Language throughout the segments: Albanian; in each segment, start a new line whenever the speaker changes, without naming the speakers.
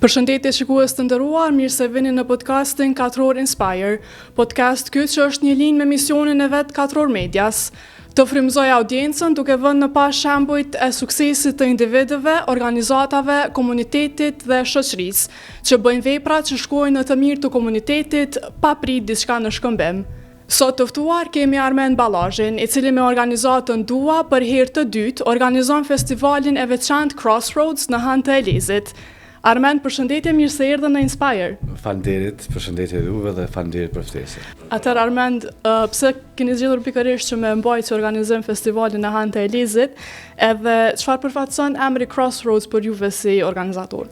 Përshëndetje shikues të nderuar, mirë se vini në podcastin Katror Inspire. Podcast ky që është një linjë me misionin e vet Katror Medias. Të frymëzoj audiencën duke vënë në pas shembujt e suksesit të individëve, organizatave, komunitetit dhe shoqërisë, që bëjnë vepra që shkojnë në të mirë të komunitetit pa prit diçka në shkëmbim. Sot të ftuar kemi Armend Ballazhin, i cili me organizatën Dua për herë të dytë organizon festivalin e veçantë Crossroads në Han të Elezit. Armend, përshëndetje, mirë se erdhe në Inspire.
Faleminderit, përshëndetje juve dhe faleminderit për ftesën.
Atëherë Armend, pse keni zgjedhur pikërisht që me mbajtë që organizojmë festivalin në Han të Elezit, edhe çfarë përfaqëson emri Crossroads për juve si organizator?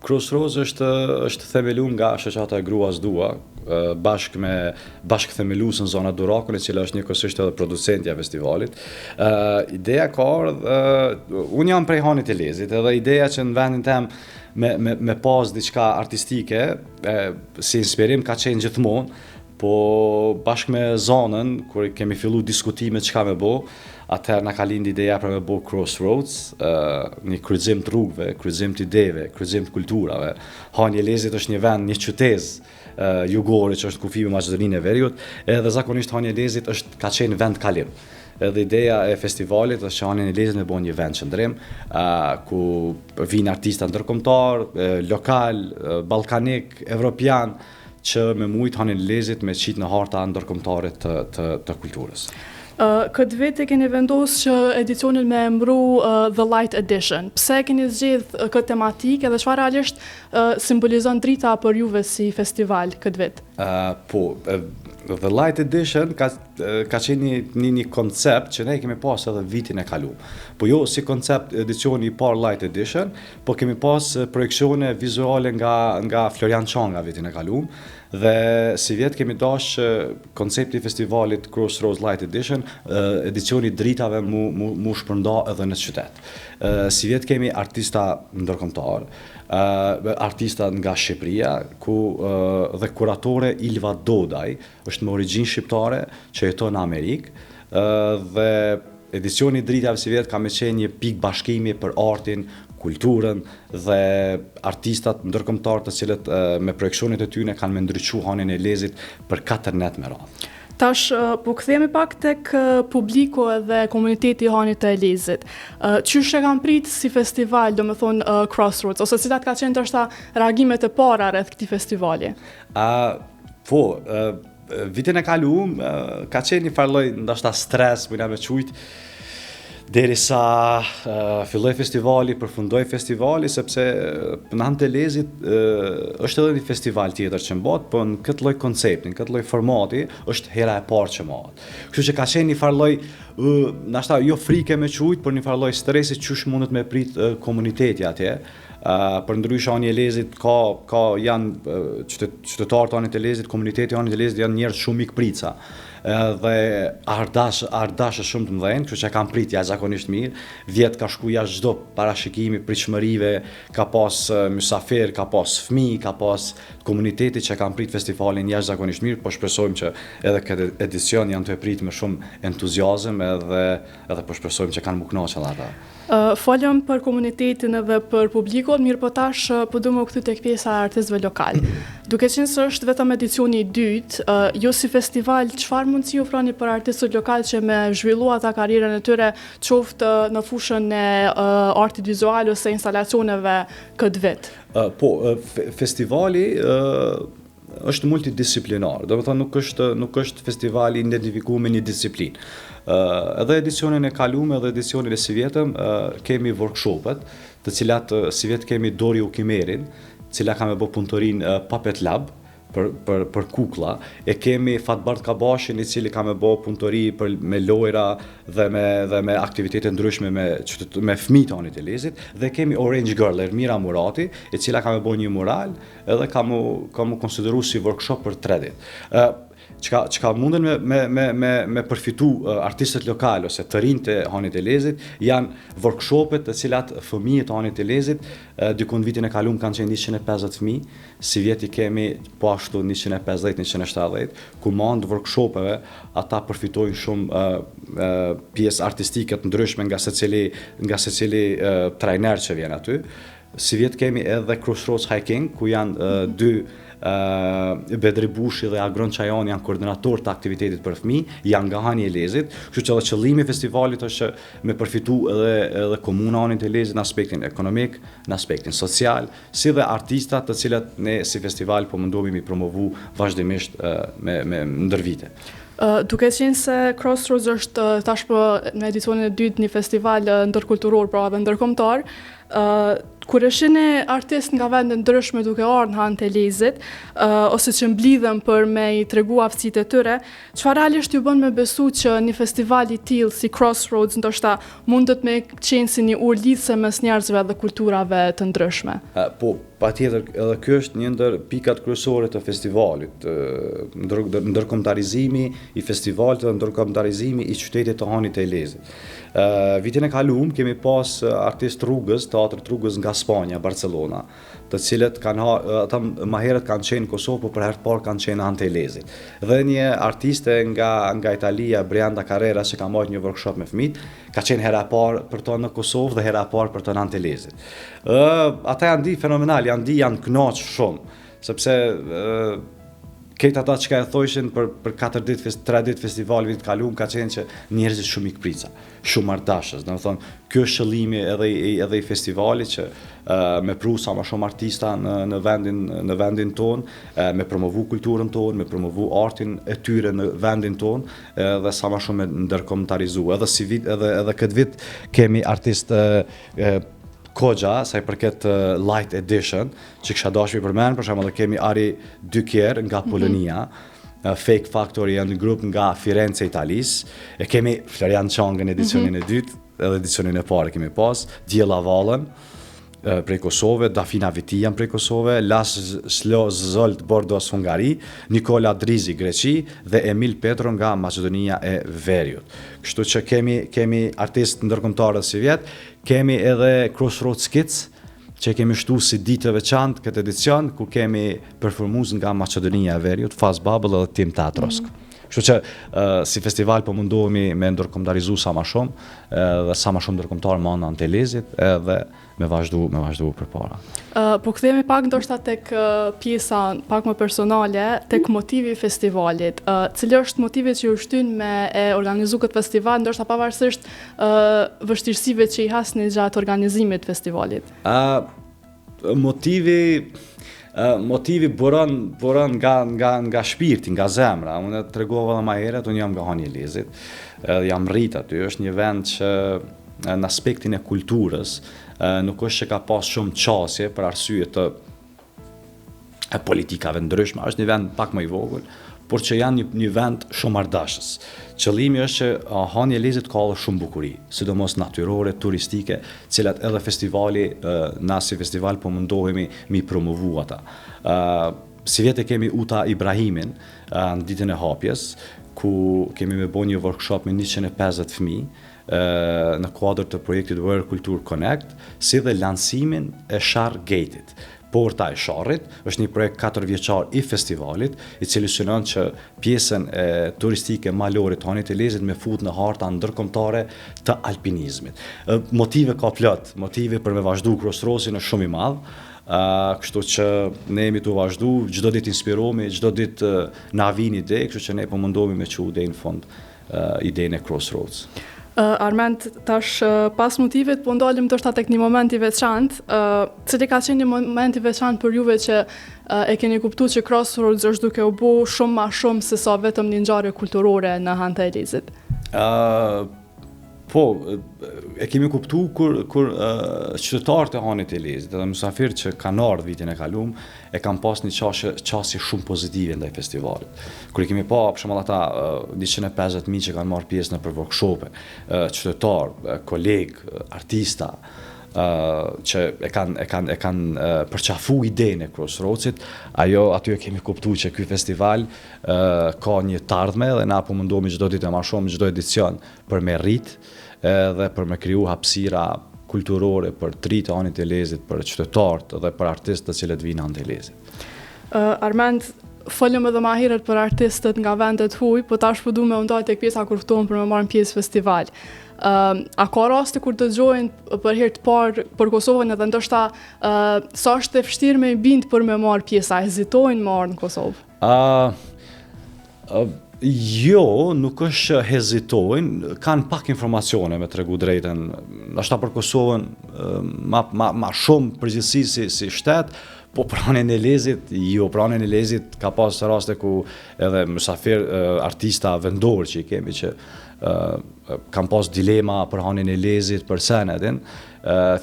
Crossroads është themeluar nga shoqata e Gruas Dua, bashkë themeluesën zona Durakun, e cila është njëkohësisht edhe producentja e festivalit. Ideja ka ardhur, unë jam prej Hanit të Elezit, edhe ideja që në vendin tem me pas diçka artistike, si inspirim ka qenë gjithmonë, po bashkë me zonën, kur kemi fillu diskutime çka me bo, atëherë na ka lind ideja për me bo Crossroads, një kryqëzim të rrugëve, kryqëzim të ideve, kryqëzim të kulturave. Hani i Elezit është një vend, një qytet jugore që është kufi me Maqedoninë e Veriut, edhe zakonisht Hani i Elezit ka qenë vend kalim. Edhe ideja e festivalit është që Hani i Elezit me bën një vend qëndrim, ku vinë artista ndërkombëtar, lokal, ballkanik, evropian, që me mujt Hani i Elezit me qit në harta ndërkombëtare të kulturës.
Këtë vit e keni vendosur që edicionin me emru The Light Edition. Pse keni zgjedhur këtë tematikë dhe çfarë realisht simbolizon drita për juve si festival këtë vit?
The Light Edition ka qenë një koncept që ne kemi pas edhe vitin e kaluar. Po jo si koncept edicioni i parë Light Edition, po kemi pas projeksione vizuale nga Florian Çanga vitin e kaluar. Dhe si vjet kemi dashur koncepti i festivalit Crossroads Light Edition, edicioni dritave mu shpërnda edhe në qytet. Si vjet kemi artista ndërkombëtar, artista nga Shqipëria, dhe kuratore Ilva Dodaj, është me origjinë shqiptare që jeton në Amerikë, dhe edicioni dritave si vjet ka me qenë një pikë bashkimi për artin, kulturën dhe artistat ndërkombëtar të cilët me projekcionet e tyre kanë me ndriçu Hanin e Elezit për 4 net me radhë.
Tash, po kthehemi pak tek publiku edhe komuniteti i Hanit të Elezit. Qysh e kanë prit si festival, domethënë Crossroads, ose cilat ka qenë ndoshta reagimet e para rreth këtij festivali?
Vitin e kaluar ka qenë një farloj ndoshta stres, mëna me qujt, derisa filloi festivali, përfundoi festivali, sepse në Han të Elezit është edhe një festival tjetër që mbahet, po në këtë lloj koncepti, në këtë lloj formati, është hera e parë që mbahet. Kështu që ka qenë një farloj, ndoshta jo frike me qujt, por një farloj stresi çush mundet me prit komuniteti atje. Për ndryshe Hani i Elezit janë qytetarët Hanit të Elezit, komuniteti Hanit të Elezit janë njerëz shumë ikprica. Dhe ardashë shumë të mëdhenj, kështu që kanë prit jashtëzakonisht mirë. Vjet ka shku jashtë çdo parashikimi, pritshmërive, ka pas mysafir, ka pas fëmijë, ka pas komuniteti që kanë prit festivalin jashtëzakonisht mirë, po shpresojmë që edhe këtë edicion janë të prit me shumë entuziazëm edhe po shpresojmë që kanë më kënaqur ata.
Folëm për komunitetin edhe për publikun, mirë po tash po du më kthy tek pjesa e artistëve lokal. Duke qenë se është vetëm edicioni i dytë, ju si festival, çfarë mundësi ofroni për artistët lokal që me zhvillu ata karrierën e tyre, qoftë në fushën e artit vizual ose instalacioneve këtë vit?
Festivali është multidisiplinar, do të thonë nuk është festivali identifikuar me një disiplinë. Edhe edicionin e kaluar edhe edicionin e si vjetëm kemi workshopet, të cilat si vjet kemi Dori Ukimerin, cila ka me bë punëtorinë Puppet Lab për kuklla, e kemi Fatbart Kabashin, i cili ka me bë punëtori me lojra dhe me aktivitete ndryshme me fëmijët e Hanit të Elezit, dhe kemi Orange Girl, Ermira Murati, e cila ka me bë një mural edhe ka mu konsideru si workshop për 3 ditë. Çka munden me përfitu artistët lokal ose të rinjtë të Hanit të Elezit janë workshopet të cilat fëmijët e Hanit të Elezit, dikun vitin e kaluar kanë qenë 150 fëmijë, si vjeti kemi po ashtu 150-170, ku mand workshopeve ata përfitojnë shumë pjesë artistike të ndryshme nga secili trajner që vjen aty. si vjet kemi edhe Crossroads Hiking, ku janë dy Bedri Bushi dhe Agron Çajani janë koordinator të aktivitetit për fëmijë, janë nga Hani e Lezit, kështu që edhe qëllimi i festivalit është me përfitu edhe komuna Hani e Lezit në aspektin ekonomik, në aspektin social, si dhe artistat të cilat ne si festival po mundohemi mi promovu vazhdimisht me ndër vite.
Duke qenë se Crossroads është tashmë në edicionin e dytë një festival ndërkulturor, pra edhe ndërkombëtar, kur e shihni artist nga vende ndryshme duke ardhur në Hanë të Lezit, ose që mblidhen për me i tregu aftësitë e tyre, çfarë realisht ju bën me besu që një festival i tillë si Crossroads ndoshta mundet me qenë si një urë lidhse mes njerëzve dhe kulturave të ndryshme?
Po, patjetër, edhe ky është një ndër pikat kryesore të festivalit, ndërkombëtarizimi i festivalit dhe ndërkombëtarizimi i qytetit të Hanit të Lezit. Vitin e kaluar kemi pas artist rrugës, teatr rrugës nga Spanja, Barcelona, të cilët ata më herët kanë qenë në Kosovë, por për herë të parë kanë qenë në Hanë të Lezit. Dhe një artiste nga Italia, Brianda Carrera, që ka marrë një workshop me fëmijë, ka qenë hera e parë për to në Kosovë dhe hera e parë për to në Hanë të Lezit. Ata janë fenomenal, janë kënaq shumë, sepse këtë ata që ka e thoshin për 3 ditë festival vitit kaluar ka qenë që njerëzit shumë i këprica, shumë marrdashës. Domethënë, ky është qëllimi edhe i festivalit që me pru sa më shumë artista në vendin tonë, me promovu kulturën tonë, me promovu artin e tyre në vendin tonë dhe sa më shumë me ndërkombëtarizu. Edhe këtë vit kemi artist Kogja, sa i përket Light Edition, që kisha dashur i përmend, për shembull kemi Ari Dykier nga Polonia, Fake Factory janë një grup nga Firenze, Italis, e kemi Florian Çangën edicionin e dytë, edhe edicionin e parë kemi pas, Djella Vallën prej Kosove, Dafina Vitijan prej Kosove, Las Zolt Bordos Hungari, Nikola Drizi Greqi dhe Emil Petro nga Maqedonia e Veriut. Kështu që kemi artist ndërkombëtarë si vjet, kemi edhe Crossroads Kids, që kemi shtu si ditë të veçantë këtë edicion, ku kemi performues nga Maqedonia e Veriut, Faz Bubble edhe Tim Tatrosk. Kështu që si festival po mundohemi me ndërkombëtarizu sa më shumë dhe sa më shumë ndërkombëtar me anën të Lezit edhe me vazhdu përpara.
Po kthehemi pak ndoshta tek pjesa pak më personale, tek motivi i festivalit. Cili është motivi që ju shtyn me e organizu këtë festival, ndoshta pavarësisht vështirësive që i hasni gjatë organizimit të festivalit?
Motivi buron nga shpirti, nga zemra. Unë tregova edhe më herët, unë jam nga Hani e Lezit, jam rrit aty, është një vend që në aspektin e kulturës nuk është që ka pas shumë qasje për arsye të politikave ndryshme, është një vend pak më i vogël, por që janë një vend shumë marrdashës. Qëllimi është që Hani e Lezit ka edhe shumë bukuri, sidomos natyrore, turistike, cilat edhe festivali, na si festival po mundohemi mi promovu ata. Si vjetë kemi Uta Ibrahimin në ditën e hapjes, ku kemi me bo një workshop me 150 fëmijë në kuadër të projektit World Culture Connect, si dhe lansimin e Shar Gate-it. Porta e Sharrit është një projekt 4 vjeçar i festivalit, i cili synon që pjesën turistike malore të Hanit të Lezit me fut në harta ndërkombëtare të alpinizmit. Motive ka plot, motive për me vazhdu Crossroadsin është shumë i madh. Kështu që ne jemi të vazhdu, çdo ditë inspirohemi, çdo ditë na vin ide, kështu që ne po mundohemi me çu deri në fund idenë e Crossroads.
Armand, tash pas motivit po ndalim ndoshta tek një moment i veçantë, cili ka qenë një moment i veçantë për juve që e keni kuptuar që Crossroads është duke u bë shumë më shumë se sa vetëm një ngjarje kulturore në Hanë të Lezit?
Po, e kemi kuptu kur qytetarët e Hanit të Lezit dhe mysafirët që kanë ardhur vitin e kaluar e kanë pas një qasje shumë pozitive ndaj festivalit. Kur e kemi pa, për shembull ata 150.000 që kanë marrë pjesë në workshope, qytetarë, kolegë, artista, që e kanë përqafu idenë e Crossroadsit, aty e kemi kuptu që ky festival ka një tardhme dhe na po mundohemi çdo ditë më shumë, çdo edicion për me rrit dhe për me kriju hapësira kulturore për të rritë Hanit të Lezit, për qytetarët dhe për artistët të cilët vinë Hanë të Lezit.
Armand, folëm edhe ma herët për artistët nga vendet huaj, po tash po du me ndaj tek pjesa kur ftohen për me marrë pjesë festival. A ka raste kur dëgjojnë për herë të parë për Kosovën edhe ndoshta sa është e vështirë me bind për me marrë pjesa, hezitojnë me marrë në Kosovë?
Jo, nuk është hezitojnë, kanë pak informacione me tregu drejtën. Ashta për Kosovën ma shumë përgjithësi si shtet, po pranë e lezit, jo, pranë e lezit ka pas raste ku edhe mysafir artista vendor që i kemi që kam pas dilema për hanin e lezit, për senetin,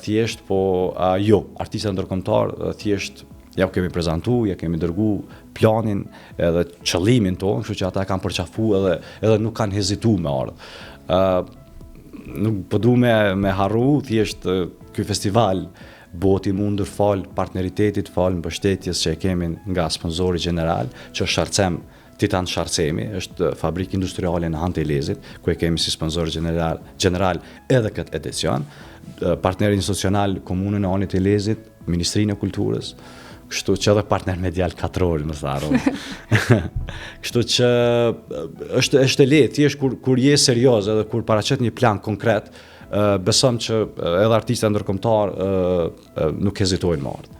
thjesht, po jo, artista ndërkombëtar, thjesht ja u kemi prezentu, ja kemi dërgu planin edhe qëllimin tonë, kështu që ata kanë përqafu edhe nuk kanë hezitu me ardhë. Nuk po du me harru, thjesht ky festival boti mundur fal partneritetit, fal mbështetjes që e kemi nga sponsori general, që është Sharcem, Titan Sharcemi, është fabrikë industriale në Han të Lezit, ku e kemi si sponsor general edhe këtë edicion, partneri institucional Komunën e Anit të Lezit, Ministrinë e Kulturës, kështu që edhe partner medial katror në tharë. Kështu që është e lehtë, thjesht kur je serioz edhe kur paraqet një plan konkret, besom që edhe artistë ndërkombëtar nuk hezitojnë më ardhë.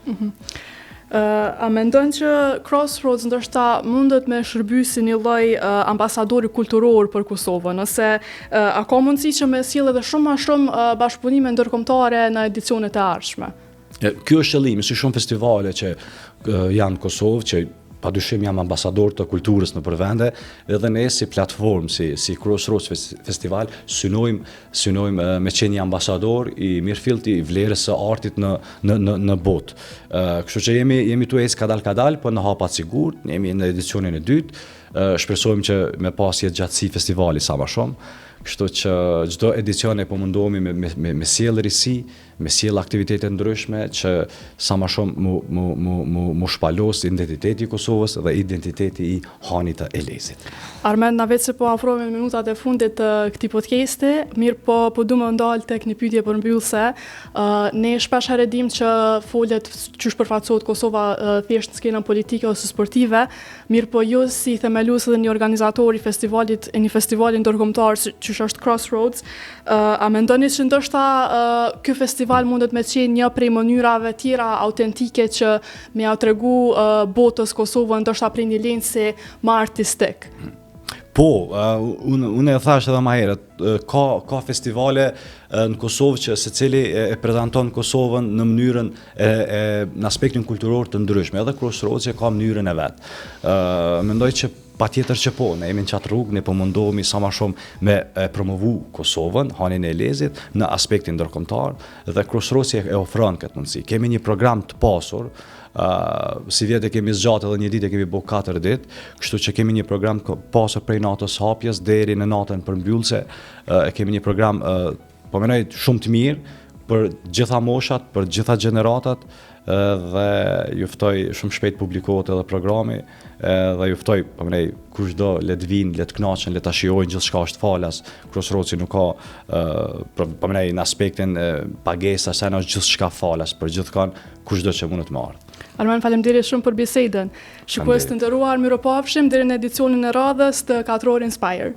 A mendon që Crossroads ndoshta mundet me shërby si një lloj ambasadori kulturor për Kosovën, ose a ka mundësi që me sjell edhe shumë më shumë bashkëpunime ndërkombëtare në edicionet e ardhshme?
Kjo është qëllimi, si shumë festivale që janë në Kosovë, që padyshim jam ambasador të kulturës në përvende, edhe ne si platformë, si Crossroads Festival, synojmë me qenë një ambasador i mirëfillt i vlerës së artit në botë. Kështu që jemi tu ecë kadal, po në hapat sigurt, jemi në edicionin e dytë, shpresojmë që me pas jetë gjatësi festivali sa më shumë. Kështu që çdo edicion e po mundohemi me sjellë risi, me sjellë aktivitete ndryshme që sa më shumë mu shpalos identiteti i Kosovës dhe identiteti i Hanit të Elezit.
Armend, na vetë se po afrohemi në minutat e fundit të këtij podcasti, mirë po du më ndal tek një pyetje përmbyllëse. Ne shpesh herë dim që folet çysh përfaqësohet Kosova thjesht në skenën politike ose sportive, mirë po ju si themelues dhe një organizator i festivalit, një festivali ndërkombëtar që është Crossroads, a mendoni që ndoshta ky festival mundet me qenë një prej mënyrave tjera autentike që me ia tregu botës Kosovën ndoshta prej një lensi më artistik?
Po, unë e thash edhe më herët, ka festivale në Kosovë që secili e prezanton Kosovën në mënyrën në aspektin kulturor të ndryshme, edhe Crossroads që ka mënyrën e vet. Mendoj që patjetër që po, ne jemi në qatë rrugë, ne po mundohemi sa më shumë me promovu Kosovën, Hanin e Lezit, në aspektin ndërkombëtar, dhe Crossroads e ofron këtë mundësi. Kemi një program të pasur, si vjetë e kemi zgjatë edhe një ditë e kemi bo 4 ditë, kështu që kemi një program pasur prej natës hapjes deri në natën përmbyllëse, kemi një program po menoj shumë të mirë për gjitha moshat, për gjitha gjeneratat, dhe ju ftoj shumë shpejt publikohet edhe programi, dhe ju ftoj po menoj kushdo le të vinë, le të kënaqen, le ta shijojnë gjithçka është falas. Crossroadsi nuk ka po menoj në aspektin pagesa, sa në gjithçka falas për gjithkan kushdo që mund të marrë.
Armand, faleminderit shumë për bisedën. Shikues të nderuar, miropafshim deri në edicionin e radhës të Katror Inspire.